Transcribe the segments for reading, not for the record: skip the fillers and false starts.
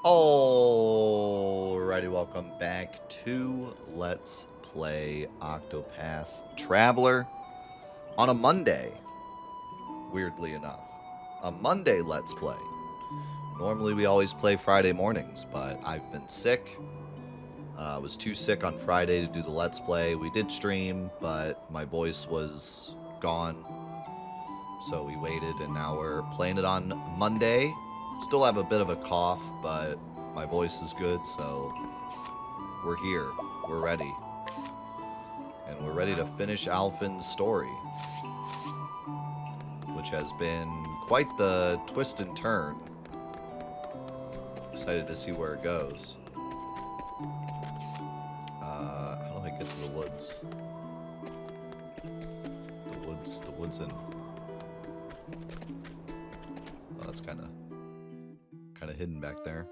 Alrighty, welcome back to Let's Play Octopath Traveler on a Monday, weirdly enough. A Monday Let's Play. Normally we always play Friday mornings, but I've been sick. I was too sick on Friday to do the Let's Play. We did stream, but my voice was gone, so we waited, and now we're playing it on Monday. Still have a bit of a cough, but my voice is good, so we're here. We're ready. And we're ready to finish Alfin's story, which has been quite the twist and turn. Excited to see where it goes. How do I get to the woods? The woods in... Oh, that's kind of hidden back there.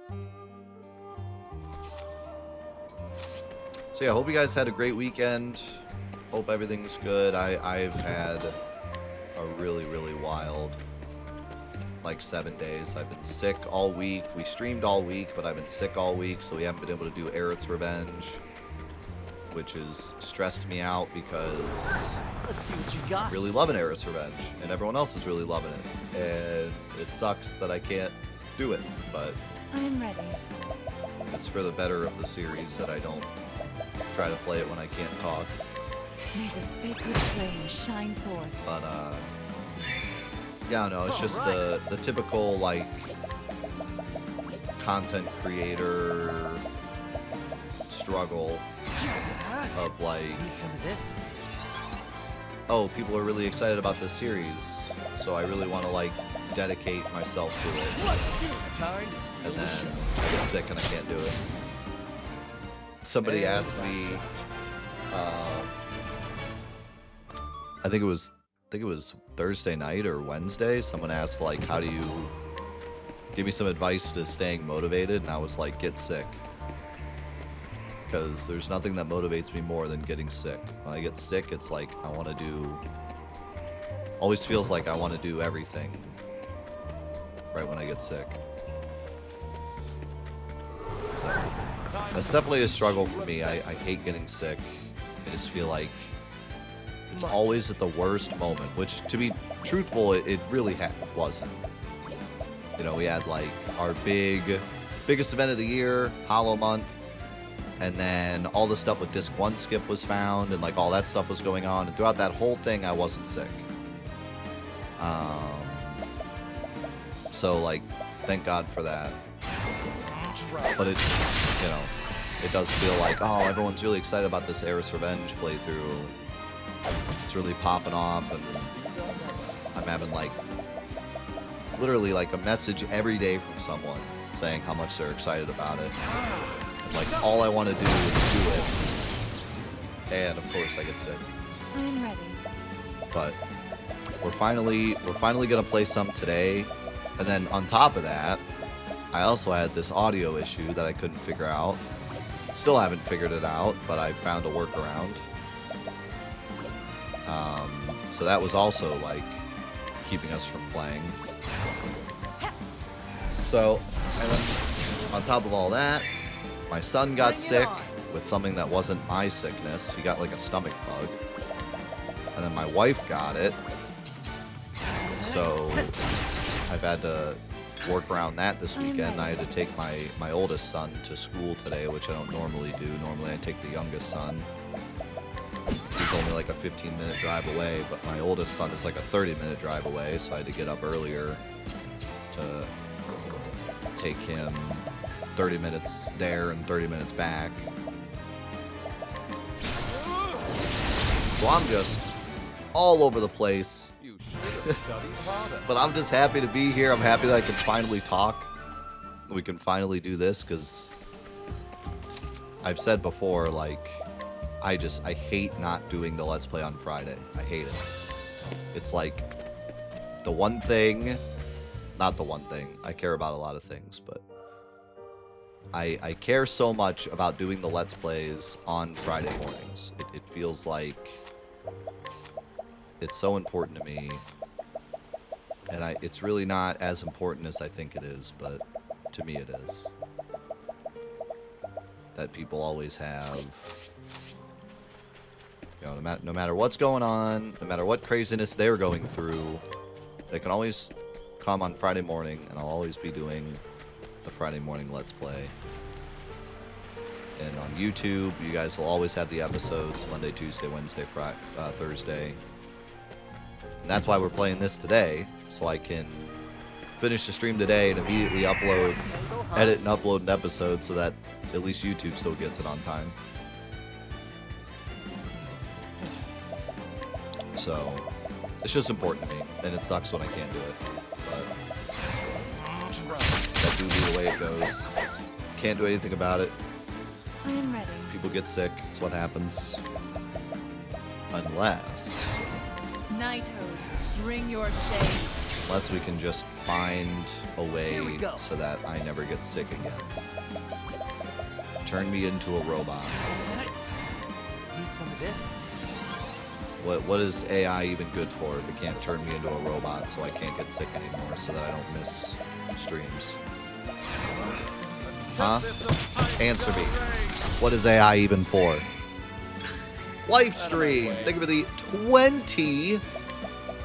So yeah, hope you guys had a great weekend. Hope everything's good. I've had a really wild like 7 days. I've been sick all week. We streamed all week, but I've been sick all week, so we haven't been able to do Aerith's Revenge, which has stressed me out because let's see what you got. I'm really loving Aerith's Revenge, and everyone else is really loving it. And it sucks that I can't do it, but I'm ready. it's for the better of the series that I don't try to play it when I can't talk. May the sacred flame shine forth. But yeah, no, it's just the typical like content creator struggle of like, Need some of this? oh, people are really excited about this series, so I really want to like dedicate myself to it, and then I get sick and I can't do it. Somebody asked me, I think it was Thursday night or Wednesday, someone asked like, how do you give me some advice to staying motivated, and I was like, get sick, because there's nothing that motivates me more than getting sick. When I get sick, it's like I want to do, always feels like I want to do everything right when I get sick. So that's definitely a struggle for me. I hate getting sick. I just feel like it's always at the worst moment, which, to be truthful, it really wasn't. You know, we had like our biggest event of the year, Hollow Month, and then all the stuff with Disc 1 skip was found, and like all that stuff was going on, and throughout that whole thing I wasn't sick. So like, thank God for that. But it, you know, it does feel like, oh, everyone's really excited about this Aerith's Revenge playthrough. It's really popping off, and I'm having like literally like a message every day from someone saying how much they're excited about it. And like all I want to do is do it. And of course I get sick. I'm ready. But we're finally gonna play some today. And then on top of that, I also had this audio issue that I couldn't figure out. Still haven't figured it out, but I found a workaround. So that was also like keeping us from playing. So, and then on top of all that, my son got sick with something that wasn't my sickness. He got like a stomach bug. And then my wife got it. So I've had to work around that this weekend. I had to take my oldest son to school today, which I don't normally do. Normally I take the youngest son. He's only like a 15-minute drive away, but my oldest son is like a 30-minute drive away, so I had to get up earlier to take him 30 minutes there and 30 minutes back. So I'm just all over the place. But I'm just happy to be here. I'm happy that I can finally talk. We can finally do this, because I've said before, like, I hate not doing the Let's Play on Friday. I hate it. It's like the one thing, not the one thing. I care about a lot of things, but I care so much about doing the Let's Plays on Friday mornings. It feels like it's so important to me. And it's really not as important as I think it is, but to me it is. that people always have. You know, no matter what's going on, no matter what craziness they're going through, they can always come on Friday morning, and I'll always be doing the Friday morning Let's Play. And on YouTube, you guys will always have the episodes Monday, Tuesday, Wednesday, Friday, Thursday. And that's why we're playing this today, so I can finish the stream today and immediately upload, edit and upload an episode so that at least YouTube still gets it on time. So, it's just important to me, and it sucks when I can't do it. But that do be the way it goes. Can't do anything about it. I am ready. People get sick. It's what happens. Unless Knighthood, bring your shade. unless we can just find a way so that I never get sick again. Turn me into a robot. Need some of this? What is AI even good for if it can't turn me into a robot so I can't get sick anymore so that I don't miss streams? Huh? Answer me. What is AI even for? Live stream. Thank you for the 20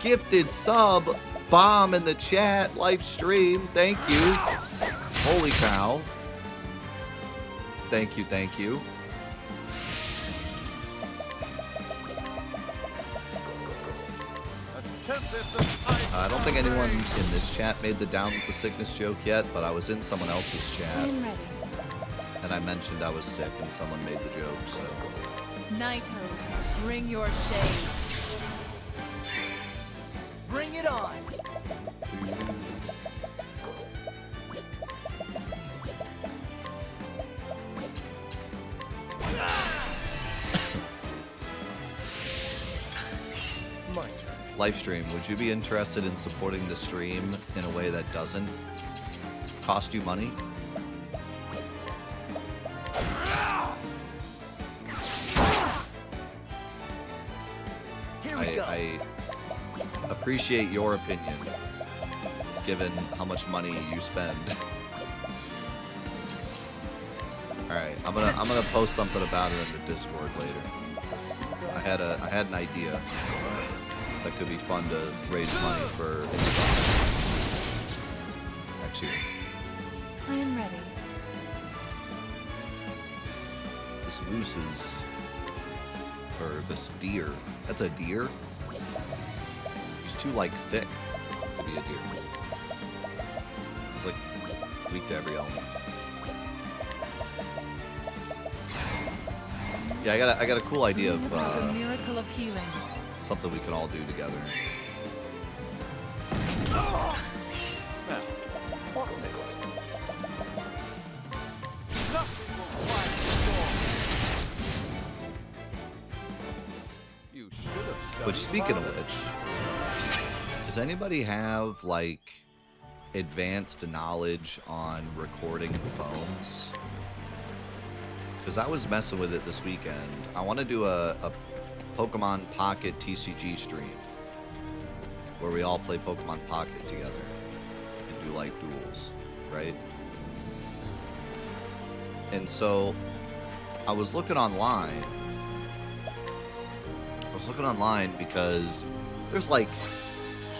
gifted sub bomb in the chat. Live stream. Thank you. Holy cow. Thank you, thank you. I don't think anyone in this chat made the down with the sickness joke yet, but I was in someone else's I chat, am ready. and I mentioned I was sick, and someone made the joke, so... Knighthood, bring your shade. Bring it on! My turn. Livestream, would you be interested in supporting the stream in a way that doesn't cost you money? Here we go. I appreciate your opinion, given how much money you spend. Alright, I'm gonna post something about it in the Discord later. I had an idea that could be fun to raise money for next year. I am ready. This moose is, or this deer. That's a deer? He's too, like, thick to be a deer. He's, like, weak to every element. Yeah, I got a cool idea Bring of, about the miracle of healing. something we can all do together. Now, what next? Nothing will quiet the storm. You should have studied Which, speaking of harder. which, does anybody have, like, advanced knowledge on recording phones? Because I was messing with it this weekend. I want to do a Pokemon Pocket TCG stream where we all play Pokemon Pocket together and do, like, duels, right? And so I was looking online. Because there's, like,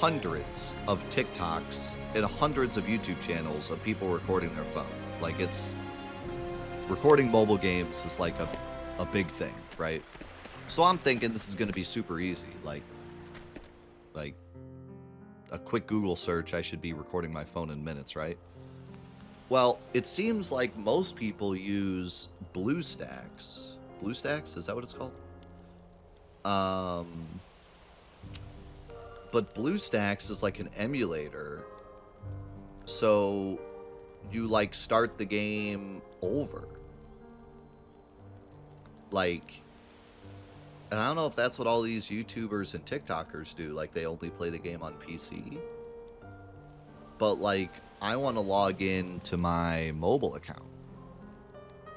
hundreds of TikToks and hundreds of YouTube channels of people recording their phone. Like, it's... Recording mobile games is, like, a big thing, right? So I'm thinking this is going to be super easy. Like, a quick Google search, I should be recording my phone in minutes, right? Well, it seems like most people use BlueStacks. BlueStacks? Is that what it's called? But BlueStacks is like an emulator. So you, like, start the game over. Like, and I don't know if that's what all these YouTubers and TikTokers do. Like, they only play the game on PC. But, like, I want to log in to my mobile account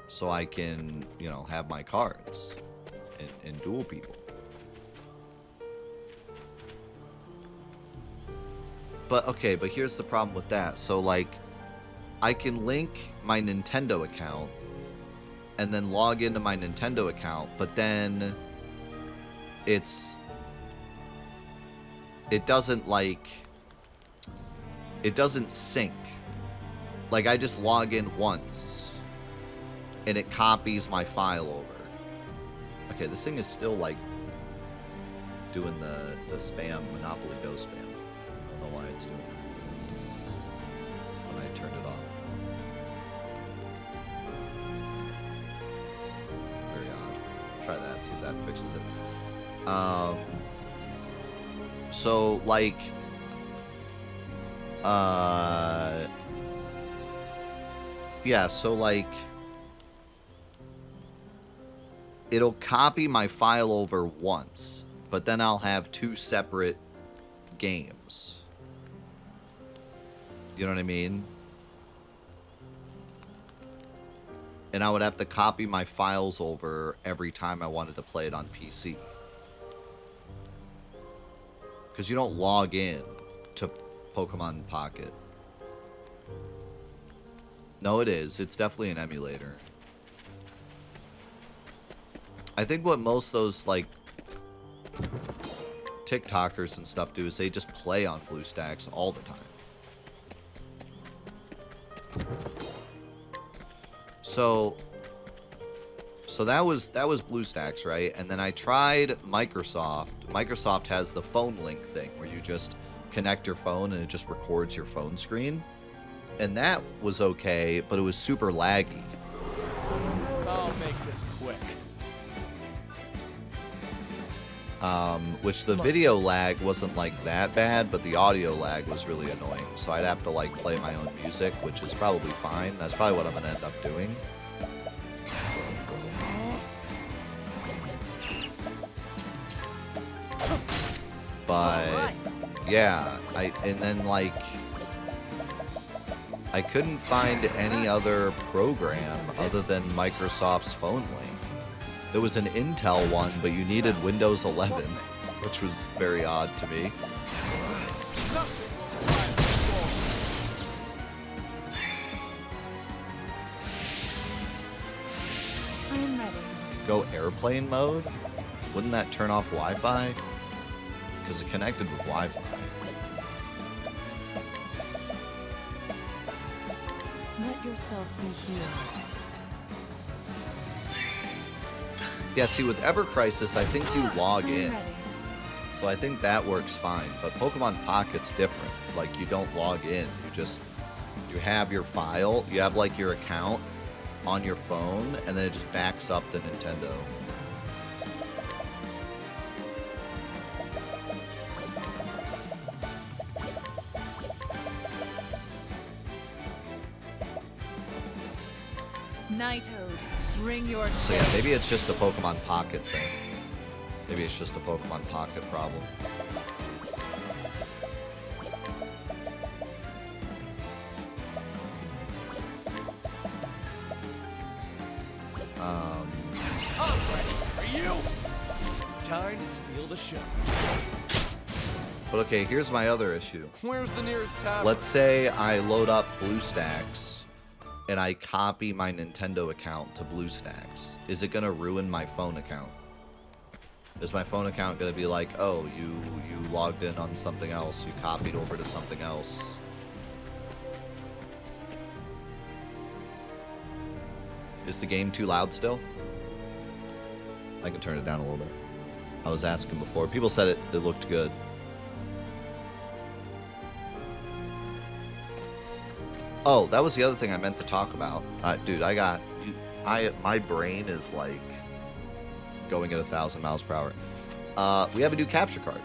so I can, you know, have my cards and duel people. But, okay, but here's the problem with that. So, like, I can link my Nintendo account and then log into my Nintendo account, but then it doesn't sync. Like, I just log in once and it copies my file over. Okay, this thing is still like doing the spam, Monopoly Go spam. I don't know why it's doing it when I turned it off. Very odd. Try that, see if that fixes it. So like yeah, so like it'll copy my file over once, but then I'll have two separate games. You know what I mean? And I would have to copy my files over every time I wanted to play it on PC. Because you don't log in to Pokemon Pocket. No, it is. It's definitely an emulator. I think what most of those, like, TikTokers and stuff do is they just play on BlueStacks all the time. So that was BlueStacks, right? And then I tried Microsoft. Microsoft has the phone link thing where you just connect your phone and it just records your phone screen. And that was okay, but it was super laggy. I'll make this quick. Which the video lag wasn't like that bad, but the audio lag was really annoying. So I'd have to like play my own music, which is probably fine. That's probably what I'm gonna end up doing. But yeah, and then like I couldn't find any other program other than Microsoft's phone link. There was an Intel one, but you needed Windows 11, which was very odd to me. I'm ready. Go airplane mode? Wouldn't that turn off Wi-Fi? Because it connected with Wi-Fi. Let yourself be healed. Yeah, see, with Ever Crisis, I think you log I'm in. ready. So I think that works fine. But Pokemon Pocket's different. Like, you don't log in. You have your file, you have, like, your account on your phone, and then it just backs up to Nintendo. Nighthode, bring your So yeah, maybe it's just a Pokemon Pocket thing. Maybe it's just a Pokemon Pocket problem. I'm ready for you. Time to steal the show. But okay, here's my other issue. Where's the nearest tavern? Let's say I load up BlueStacks and I copy my Nintendo account to BlueStacks. Is it gonna ruin my phone account? Is my phone account gonna be like, oh, you logged in on something else, you copied over to something else? Is the game too loud still? I can turn it down a little bit. I was asking before. People said it looked good. Oh, that was the other thing I meant to talk about. Dude, my brain is like going at 1,000 miles per hour. We have a new capture card.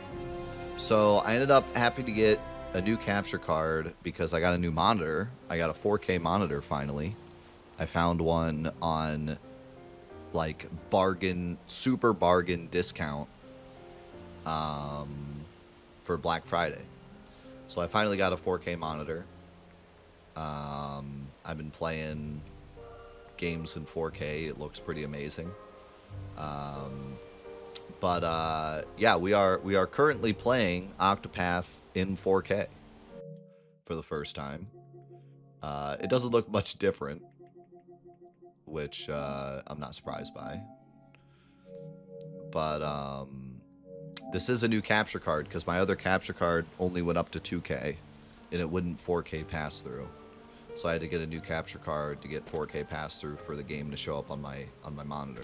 So I ended up having to get a new capture card because I got a new monitor. I got a 4K monitor finally. I found one on like super bargain discount for Black Friday. So I finally got a 4K monitor. I've been playing games in 4K. It looks pretty amazing. Yeah, we are currently playing Octopath in 4K for the first time. It doesn't look much different, which I'm not surprised by. But this is a new capture card because my other capture card only went up to 2K, and it wouldn't 4K pass through. So I had to get a new capture card to get 4K pass through for the game to show up on my monitor.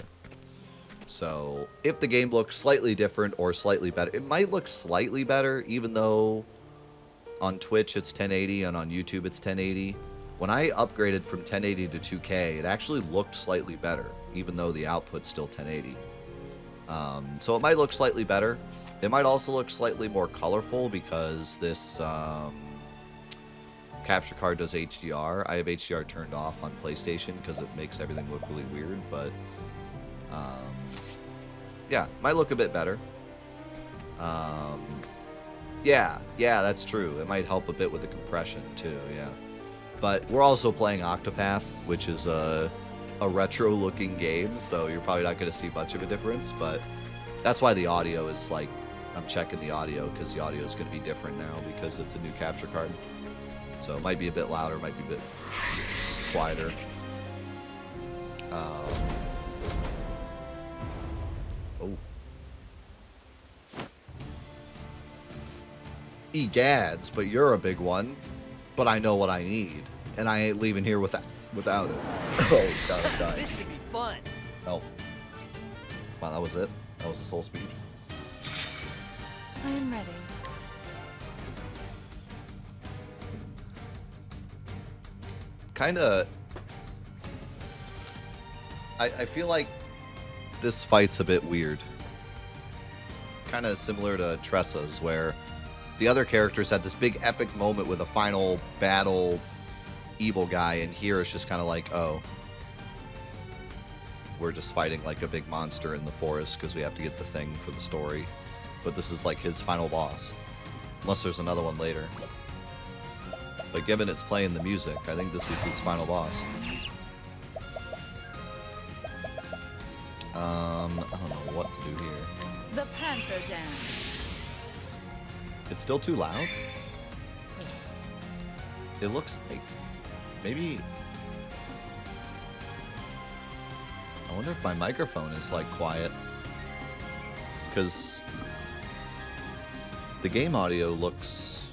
So if the game looks slightly different or slightly better, it might look slightly better, even though on Twitch it's 1080 and on YouTube it's 1080. When I upgraded from 1080 to 2K, it actually looked slightly better, even though the output's still 1080. So it might look slightly better. It might also look slightly more colorful because this capture card does HDR. I have HDR turned off on PlayStation because it makes everything look really weird, but yeah, might look a bit better. Yeah, that's true. It might help a bit with the compression too, yeah. But we're also playing Octopath, which is a retro-looking game, so you're probably not going to see much of a difference, but that's why the audio is like, I'm checking the audio because the audio is going to be different now because it's a new capture card. So it might be a bit louder, might be a bit quieter. Oh. Egads, but you're a big one. But I know what I need, and I ain't leaving here without it. Oh, God, I'm dying. This should be fun. Oh. Wow, that was it? That was his whole speech? I am ready. Kinda... I feel like this fight's a bit weird. Kinda similar to Tressa's, where the other characters had this big epic moment with a final battle evil guy, and here it's just kind of like, oh, we're just fighting like a big monster in the forest because we have to get the thing for the story. But this is like his final boss. Unless there's another one later. But given it's playing the music, I think this is his final boss. I don't know what to do here. The Panther Dance. It's still too loud? It looks like... Maybe... I wonder if my microphone is, like, quiet. Because... the game audio looks...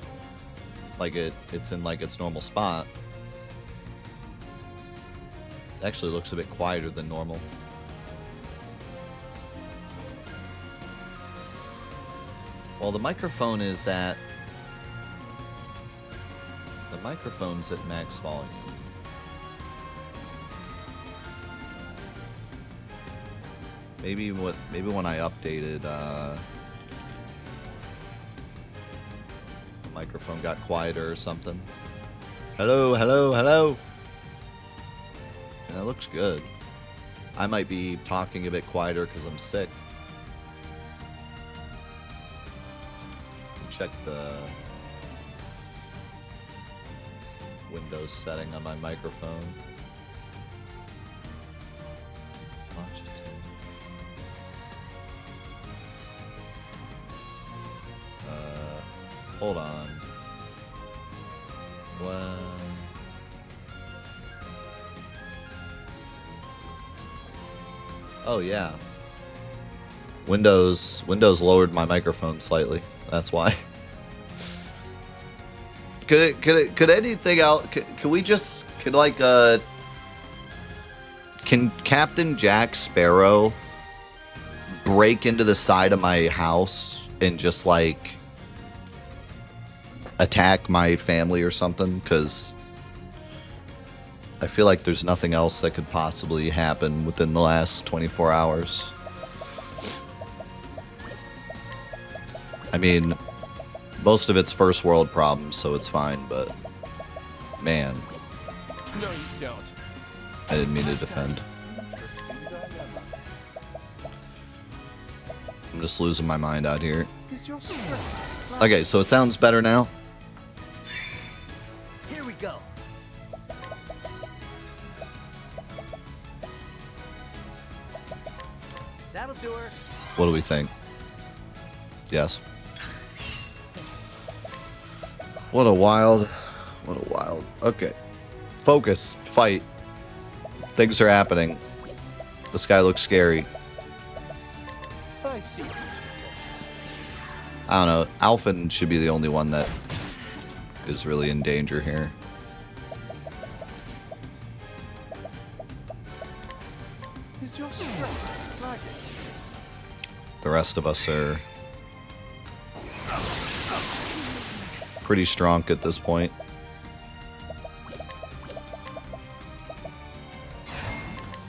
like it's in, like, its normal spot. It actually looks a bit quieter than normal. Well, the microphone is at... the microphone's at max volume. Maybe when I updated, the microphone got quieter or something. Hello. Yeah, that looks good. I might be talking a bit quieter because I'm sick. Check the Windows setting on my microphone. Hold on. Well, oh yeah. Windows lowered my microphone slightly. That's why. Could anything else? Can Captain Jack Sparrow break into the side of my house and just like attack my family or something? Because I feel like there's nothing else that could possibly happen within the last 24 hours. I mean, most of it's first world problems, so it's fine, but man. No, you don't. I didn't mean to defend. I'm just losing my mind out here. Is your strength? Okay, so it sounds better now. Here we go. That'll do her. What do we think? Yes. What a wild. Okay. Focus. Fight. things are happening. This guy looks scary. I see. I don't know. Alphen should be the only one that is really in danger here. Is your strength flagging? The rest of us are pretty strong at this point.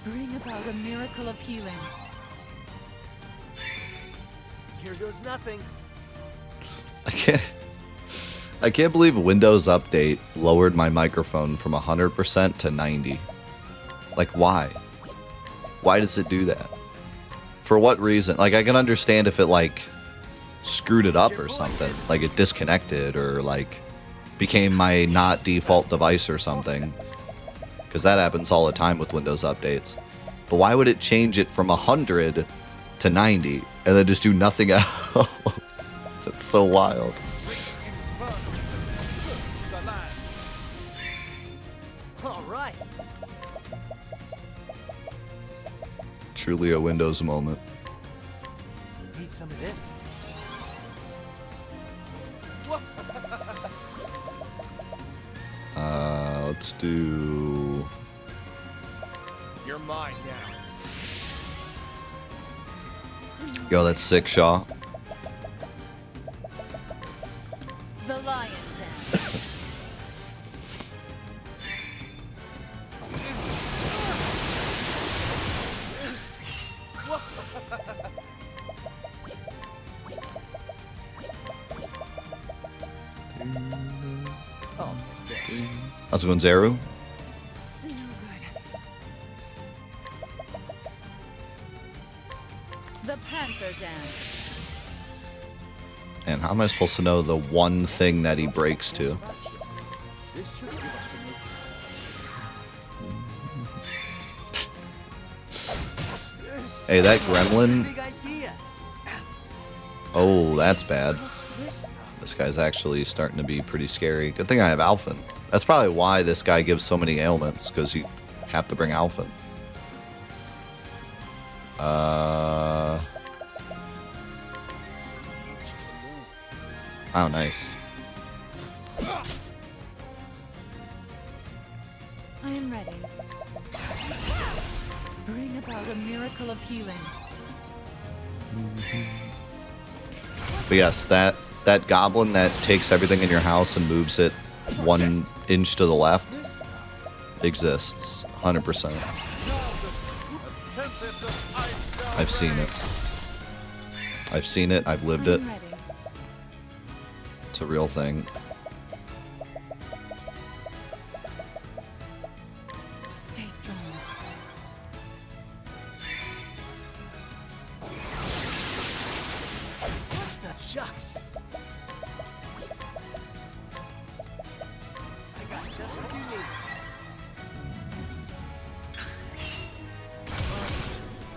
Bring about a miracle of healing. Here goes nothing. I can't believe Windows Update lowered my microphone from 100% to 90. Like, why? Why does it do that? For what reason? Like, I can understand if it, like, screwed it up or something. Like, it disconnected or, like, became my not default device or something. Because that happens all the time with Windows updates. But why would it change it from 100 to 90 and then just do nothing else? That's so wild. All right. Truly a Windows moment. Need some of this? Let's do... You're mine now. Yo, that's sick, Shaw. The lion dance. I'll take this. How's it going, Zeru? No good. The panther dance. And how am I supposed to know the one thing that he breaks to? This should give us What's this? Hey, that gremlin... Big idea. Oh, that's bad. What's this? This guy's actually starting to be pretty scary. Good thing I have Alphen. That's probably why this guy gives so many ailments, because you have to bring Alphen. Oh, nice. I am ready. Bring about a miracle of healing. But yes, that goblin that takes everything in your house and moves it 1 inch to the left exists. 100%. I've seen it. I've seen it. I've lived I it. am ready. It's a real thing. Stay strong. The shucks. I got just what you need.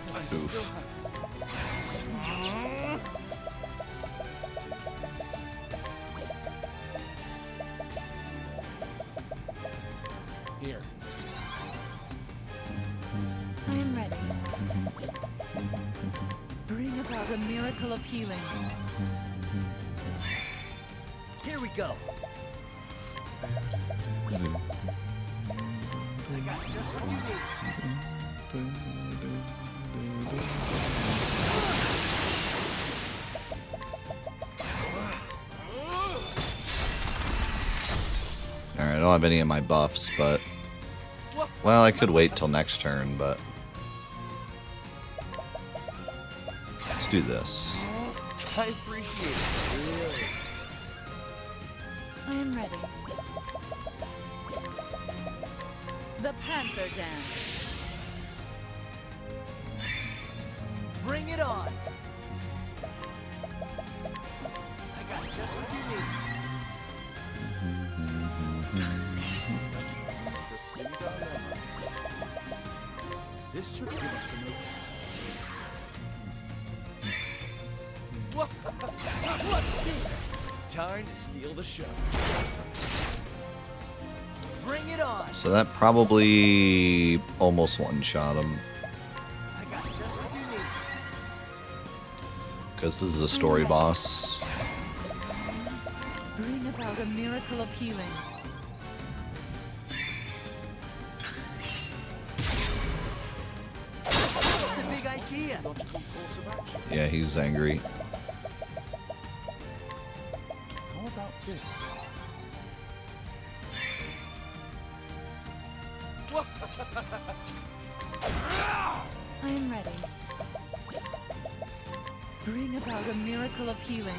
I still Oof. have here. I am ready. Bring about a miracle of healing. Here we go. I got just what you need. Alright, I don't have any of my buffs, but... Well, I could wait till next turn, but... Let's do this. I appreciate it. Really. I am ready. The panther dance. Bring it on. I got just what you need. Interesting dilemma. This should give us an Let's do this. Time to steal the show. Bring it on. So that probably almost one-shot him. I got just what you need. Because this is a story boss. Bring about a miracle of healing. What's the big idea? Yeah, he's angry. How about this? I am ready. Bring about a miracle of healing.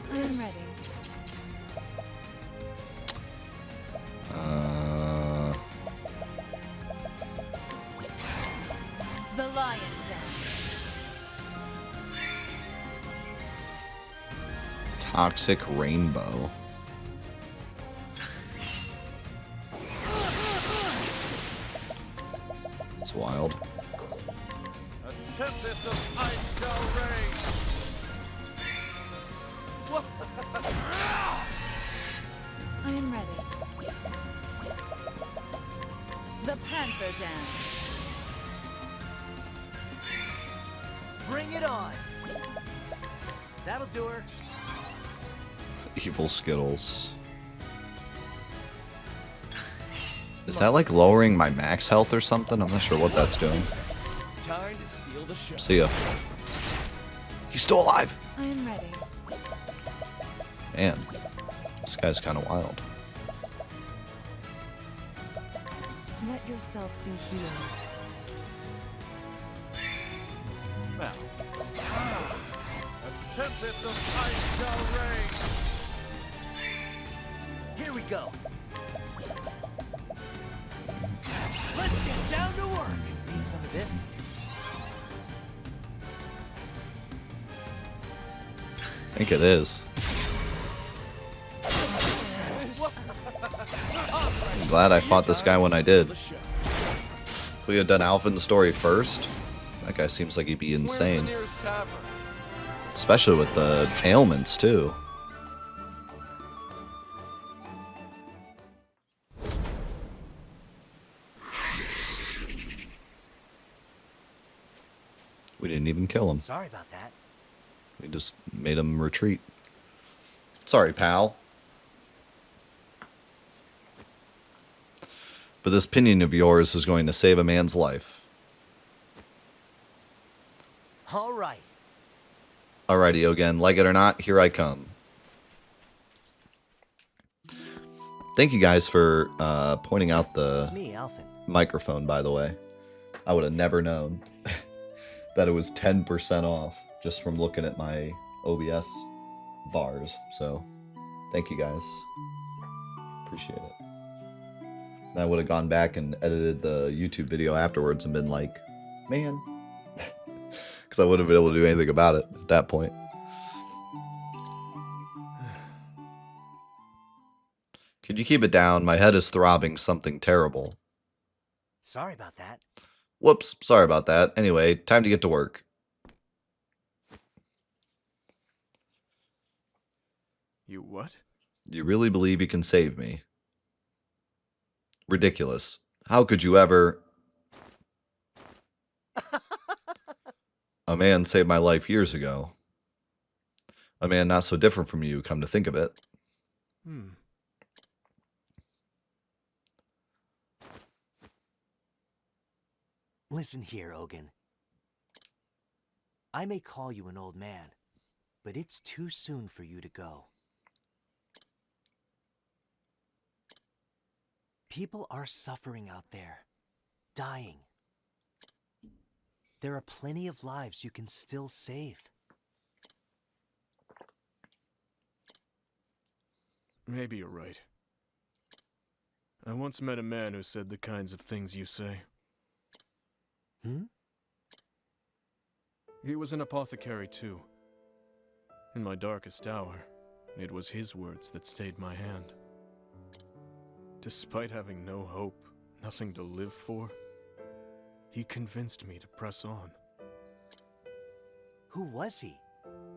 I am ready. The lion dance. Toxic Rainbow. That's wild. A tempest of ice shall reign. I am ready. The panther dance. Bring it on. That'll do her. Evil Skittles. Is that like lowering my max health or something? I'm not sure what that's doing. Time to steal the show. See ya. He's still alive. I am ready. Man, this guy's kind of wild. Let yourself be healed. Now. A tempest of ice shall reign. Here we go. Let's get down to work. Need some of this? I think it is. I'm glad I fought this guy when I did. If we had done Alpha's story first, that guy seems like he'd be insane. Especially with the ailments, too. We didn't even kill him. Sorry about that. We just made him retreat. Sorry, pal. But this pinion of yours is going to save a man's life. All right. Alrighty, again, like it or not, here I come. Thank you guys for pointing out It's the me, Alphin. microphone, by the way. I would have never known that it was 10% off just from looking at my OBS bars. So, thank you guys. Appreciate it. And I would have gone back and edited the YouTube video afterwards and been like, man. Because I wouldn't have been able to do anything about it at that point. Could you keep it down? My head is throbbing something terrible. Sorry about that. Whoops, sorry about that. Anyway, time to get to work. You what? You really believe you can save me? Ridiculous. How could you ever... A man saved my life years ago. A man not so different from you, come to think of it. Listen here, Ogun. I may call you an old man, but it's too soon for you to go. People are suffering out there, dying. There are plenty of lives you can still save. Maybe you're right. I once met a man who said the kinds of things you say. He was an apothecary too. In my darkest hour, It was his words that stayed my hand. Despite having no hope, nothing to live for, he convinced me to press on. Who was he?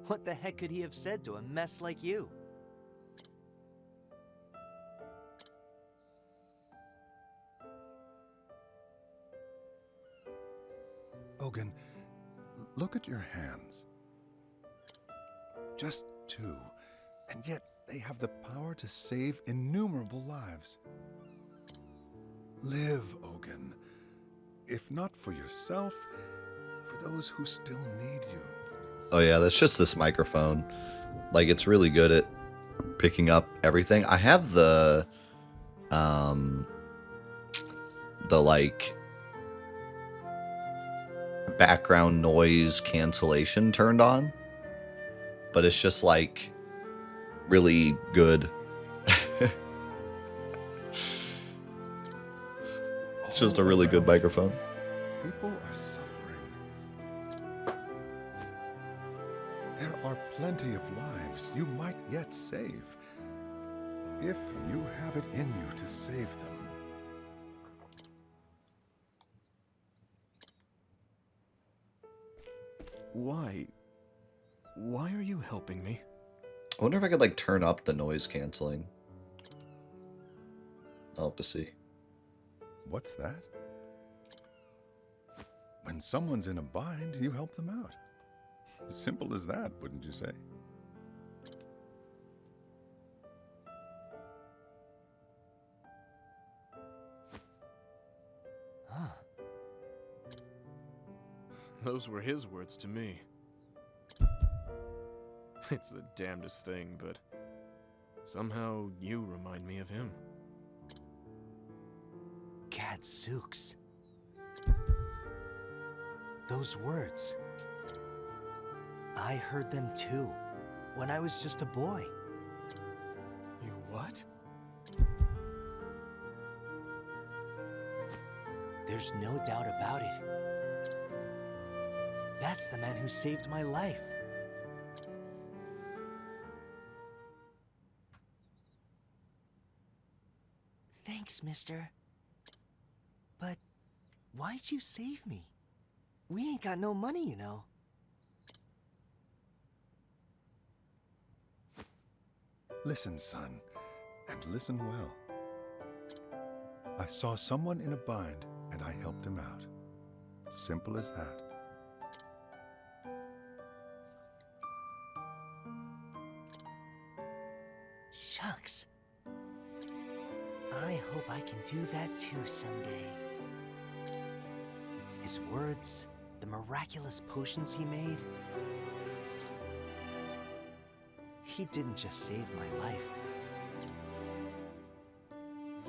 What the heck could he have said to a mess like you? Ogun, look at your hands. Just two, and yet they have the power to save innumerable lives. Live, Ogun. If not for yourself, for those who still need you. Oh yeah, that's just this microphone. Like, it's really good at picking up everything. I have the like background noise cancellation turned on, but it's just like really good. It's just a really good microphone. People are suffering. There are plenty of lives you might yet save, if you have it in you to save them. Why? Why are you helping me? I wonder if I could like turn up the noise canceling. I'll have to see. What's that? When someone's in a bind, you help them out. As simple as that, wouldn't you say? Huh. Those were his words to me. It's the damnedest thing, but somehow you remind me of him. Gadzooks. Those words. I heard them too, when I was just a boy. You what? There's no doubt about it. That's the man who saved my life. Thanks, mister. But why'd you save me? We ain't got no money, you know. Listen, son, and listen well. I saw someone in a bind, and I helped him out. Simple as that. Shucks. I hope I can do that too someday. His words, the miraculous potions he made. He didn't just save my life.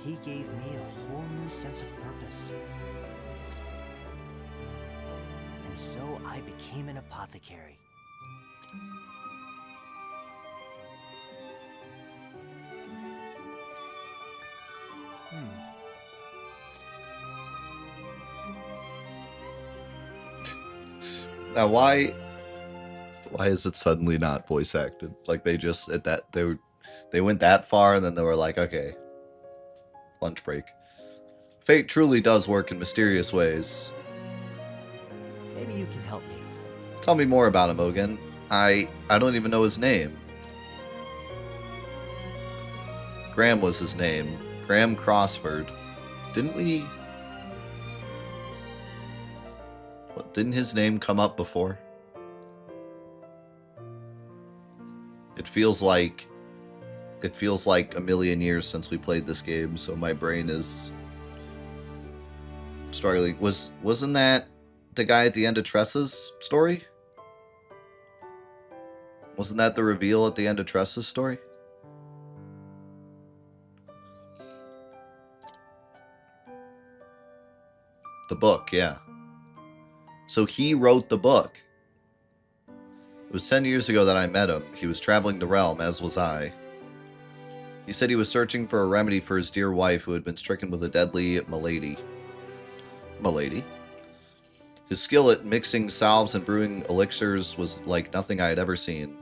He gave me a whole new sense of purpose. And so I became an apothecary. Now, why is it suddenly not voice acted? Like, they just at that they went that far, and then they were like, okay, lunch break. Fate truly does work in mysterious ways. Maybe you can help me. Tell me more about him, Ogun. I don't even know his name. Graham was his name. Graham Crossford. Didn't we... What, didn't his name come up before? It feels like a million years since we played this game, so my brain is struggling. Wasn't that the guy at the end of Tressa's story? Wasn't that the reveal at the end of Tressa's story? The book, yeah. So he wrote the book. It was 10 years ago that I met him. He was traveling the realm, as was I. He said he was searching for a remedy for his dear wife who had been stricken with a deadly malady. Malady? His skill at mixing salves and brewing elixirs was like nothing I had ever seen.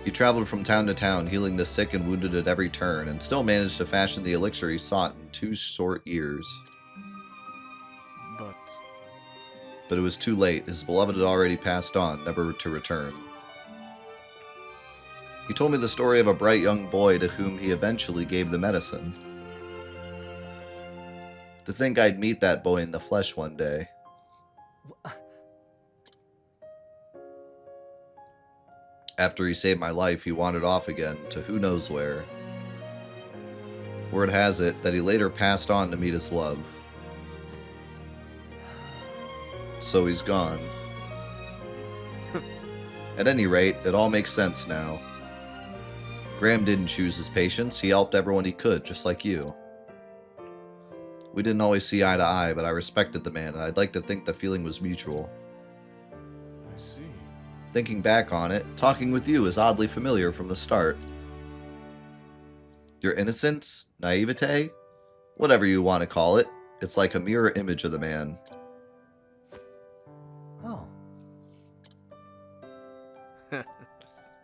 He traveled from town to town, healing the sick and wounded at every turn, and still managed to fashion the elixir he sought in 2 short years. But it was too late. His beloved had already passed on, never to return. He told me the story of a bright young boy to whom he eventually gave the medicine. To think I'd meet that boy in the flesh one day. After he saved my life, he wandered off again to who knows where. Word has it that he later passed on to meet his love. So he's gone. At any rate, it all makes sense now. Graham didn't choose his patients, he helped everyone he could, just like you. We didn't always see eye to eye, but I respected the man, and I'd like to think the feeling was mutual. I see. Thinking back on it, talking with you is oddly familiar from the start. Your innocence, naivete, whatever you want to call it, it's like a mirror image of the man. Oh.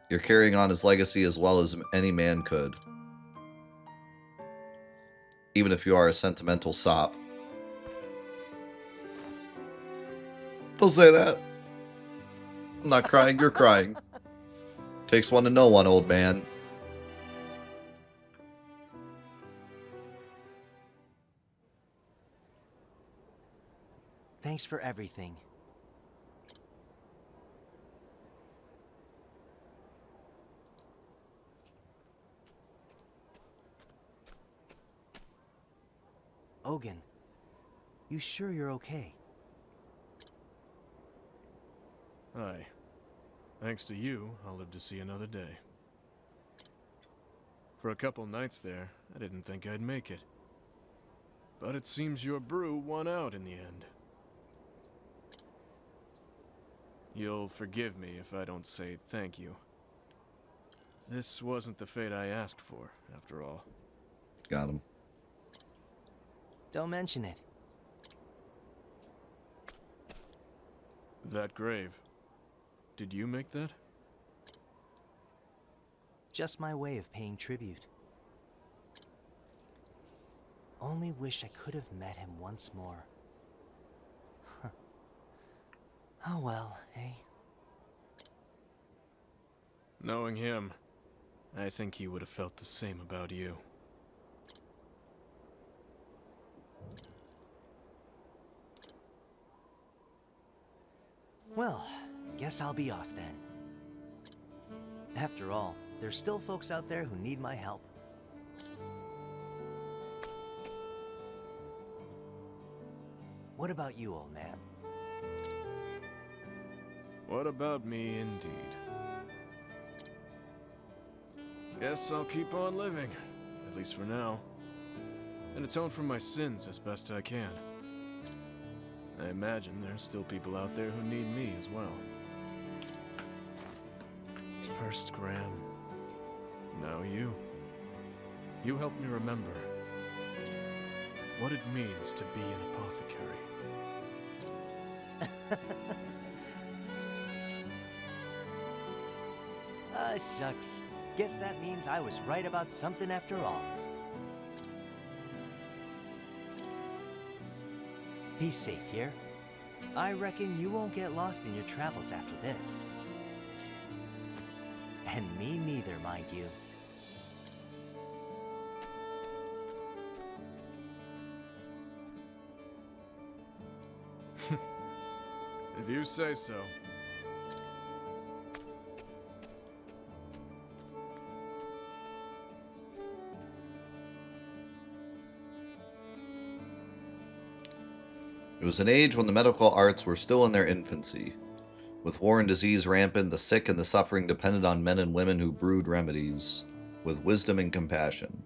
You're carrying on his legacy as well as any man could. Even if you are a sentimental sop. Don't say that. I'm not crying, you're crying. Takes one to know one, old man. Thanks for everything. Ogun, you sure you're okay? Aye. Thanks to you, I'll live to see another day. For a couple nights there, I didn't think I'd make it. But it seems your brew won out in the end. You'll forgive me if I don't say thank you. This wasn't the fate I asked for, after all. Got him. Don't mention it. That grave. Did you make that? Just my way of paying tribute. Only wish I could have met him once more. Oh well, eh? Knowing him, I think he would have felt the same about you. Well, guess I'll be off then. After all, there's still folks out there who need my help. What about you, old man? What about me, indeed? Guess I'll keep on living, at least for now, and atone for my sins as best I can. I imagine there's still people out there who need me as well. First Graham, now you. You helped me remember what it means to be an apothecary. Ah, shucks. Guess that means I was right about something after all. Be safe here. I reckon you won't get lost in your travels after this. And me neither, mind you. If you say so. It was an age when the medical arts were still in their infancy. With war and disease rampant, the sick and the suffering depended on men and women who brewed remedies, with wisdom and compassion.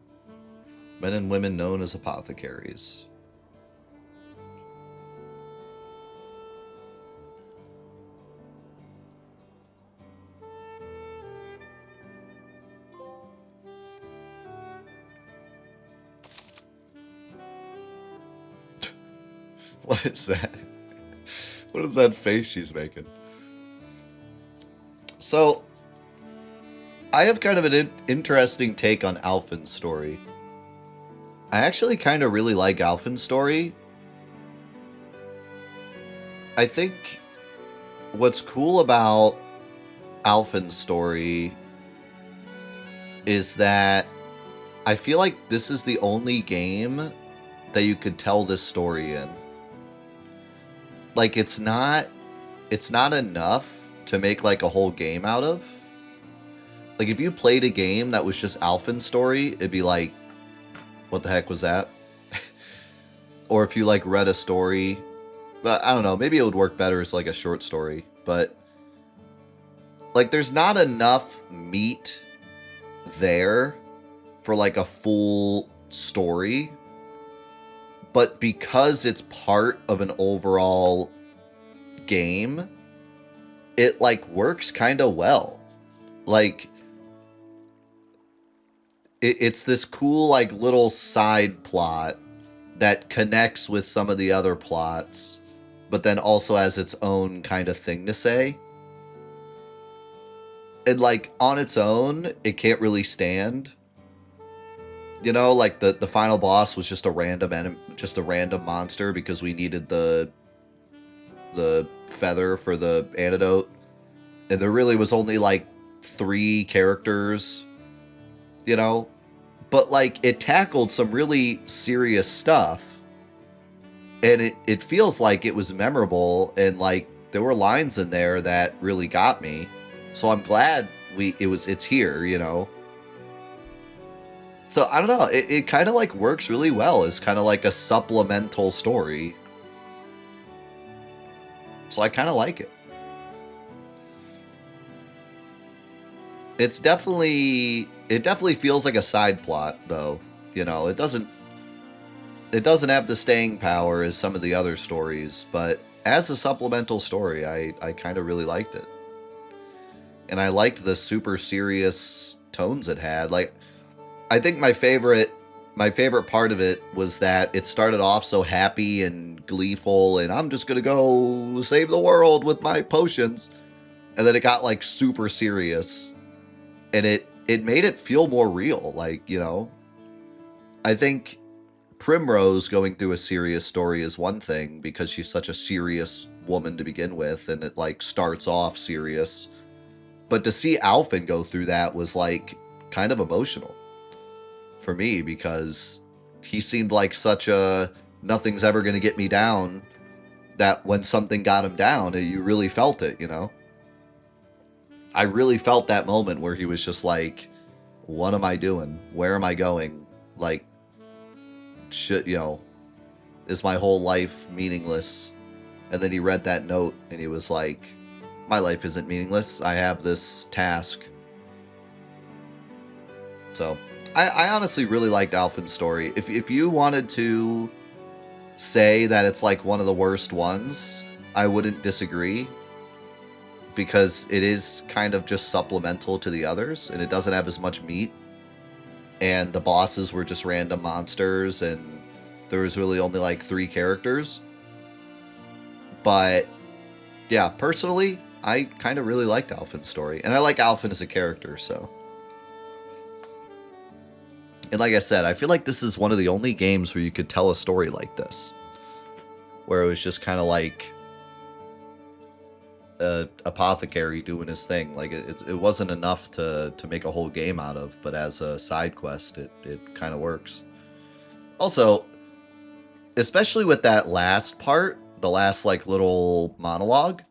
Men and women known as apothecaries. What is that? What is that face she's making? So, I have kind of an interesting take on Alphen's story. I actually kind of really like Alphen's story. I think what's cool about Alphen's story is that I feel like this is the only game that you could tell this story in. Like, it's not enough to make like a whole game out of. Like, if you played a game that was just Alphen's story, it'd be like, what the heck was that? Or if you like read a story, but I don't know, maybe it would work better as like a short story, but like there's not enough meat there for like a full story, but because it's part of an overall game, it like works kind of well. Like it's this cool like little side plot that connects with some of the other plots, but then also has its own kind of thing to say. And like on its own, it can't really stand. You know, like the final boss was just a random monster because we needed the feather for the antidote. And there really was only like 3 characters, you know? But like it tackled some really serious stuff. And it feels like it was memorable, and like there were lines in there that really got me. So I'm glad it's here, you know? So I don't know, it kind of like works really well. It's kind of like a supplemental story. So I kind of like it. It definitely feels like a side plot though, you know. It doesn't have the staying power as some of the other stories, but as a supplemental story, I kind of really liked it. And I liked the super serious tones it had. Like, I think my favorite part of it was that it started off so happy and gleeful, and I'm just gonna go save the world with my potions. And then it got like super serious. And it made it feel more real, like, you know. I think Primrose going through a serious story is one thing because she's such a serious woman to begin with, and it like starts off serious. But to see Alphen go through that was like kind of emotional for me, because he seemed like such a nothing's ever going to get me down, that when something got him down, you really felt it, you know? I really felt that moment where he was just like, what am I doing? Where am I going? Like, shit, you know, is my whole life meaningless? And then he read that note and he was like, my life isn't meaningless. I have this task. So I honestly really liked Alphen's story. If you wanted to say that it's like one of the worst ones, I wouldn't disagree, because it is kind of just supplemental to the others, and it doesn't have as much meat, and the bosses were just random monsters, and there was really only like 3 characters. But yeah, personally, I kind of really liked Alphen's story, and I like Alphen as a character, so. And like I said, I feel like this is one of the only games where you could tell a story like this, where it was just kind of like a apothecary doing his thing. Like it wasn't enough to make a whole game out of, but as a side quest, it kind of works. Also, especially with that last part, the last like little monologue,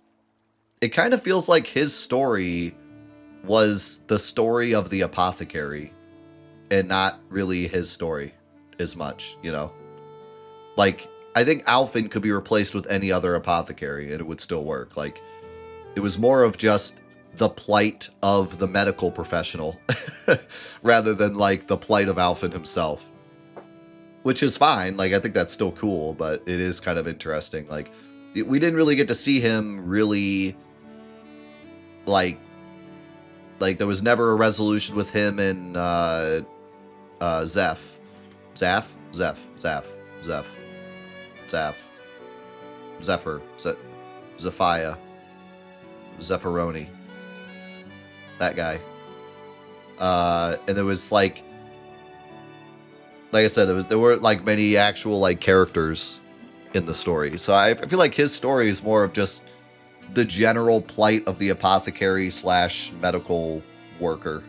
it kind of feels like his story was the story of the apothecary and not really his story as much, you know? Like, I think Alphen could be replaced with any other apothecary and it would still work. Like, it was more of just the plight of the medical professional rather than like the plight of Alphen himself, which is fine. Like, I think that's still cool, but it is kind of interesting. Like, we didn't really get to see him really, like there was never a resolution with him and Zeph, Zephyr, Zephiah, Zeffironi, that guy. And there was like I said, there weren't like many actual like characters in the story. So I feel like his story is more of just the general plight of the apothecary / medical worker,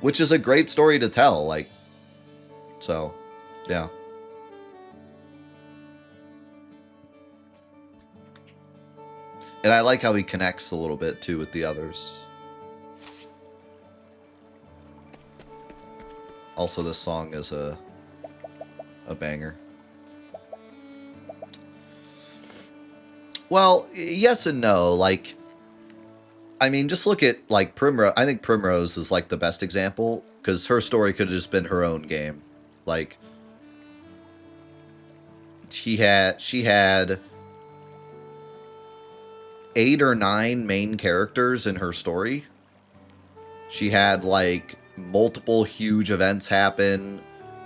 which is a great story to tell. Like, so, yeah. And I like how he connects a little bit too with the others. Also, this song is a banger. Well, yes and no. Like, I mean, just look at like Primrose. I think Primrose is like the best example because her story could have just been her own game. Like, she had 8 or 9 main characters in her story. She had like multiple huge events happen,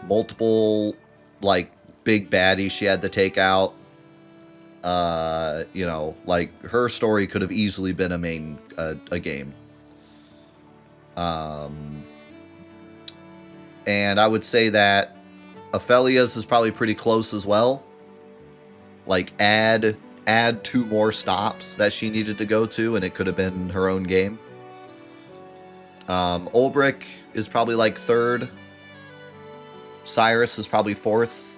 multiple like big baddies she had to take out. You know, like her story could have easily been a game. And I would say that Ophelia's is probably pretty close as well. Like add 2 more stops that she needed to go to, and it could have been her own game. Ulbrich is probably like 3rd. Cyrus is probably 4th.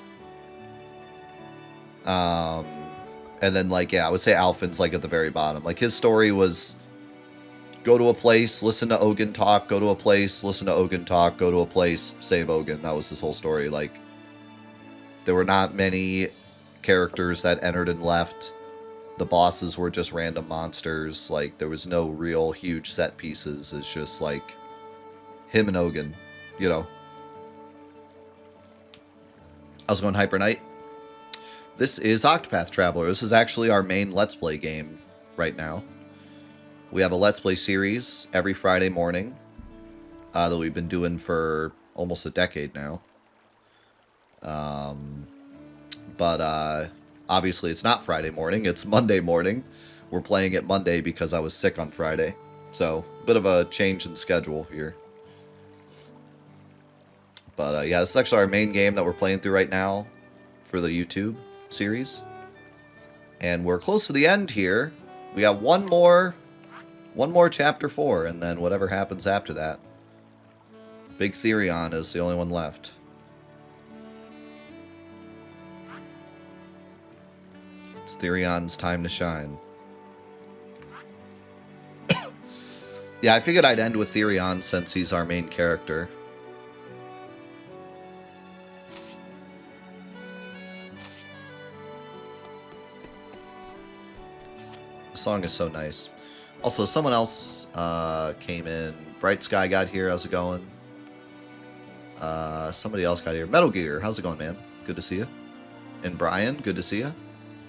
And then like, yeah, I would say Alphen's like at the very bottom. Like his story was go to a place, listen to Ogun talk, go to a place, listen to Ogun talk, go to a place, save Ogun. That was his whole story. Like there were not many characters that entered and left. The bosses were just random monsters. Like there was no real huge set pieces. It's just like him and Ogun, you know. How's it going, Hyper Knight? This is Octopath Traveler. This is actually our main Let's Play game right now. We have a Let's Play series every Friday morning that we've been doing for almost a decade now. But obviously it's not Friday morning, it's Monday morning. We're playing it Monday because I was sick on Friday. So, a bit of a change in schedule here. But yeah, this is actually our main game that we're playing through right now for the YouTube series. And we're close to the end here. We got one more chapter 4, and then whatever happens after that. Big Therion is the only one left. It's Therion's time to shine. Yeah, I figured I'd end with Therion since he's our main character. The song is so nice. Also, someone else came in. Bright Sky got here. How's it going? Somebody else got here. Metal Gear. How's it going, man? Good to see you. And Brian, good to see you.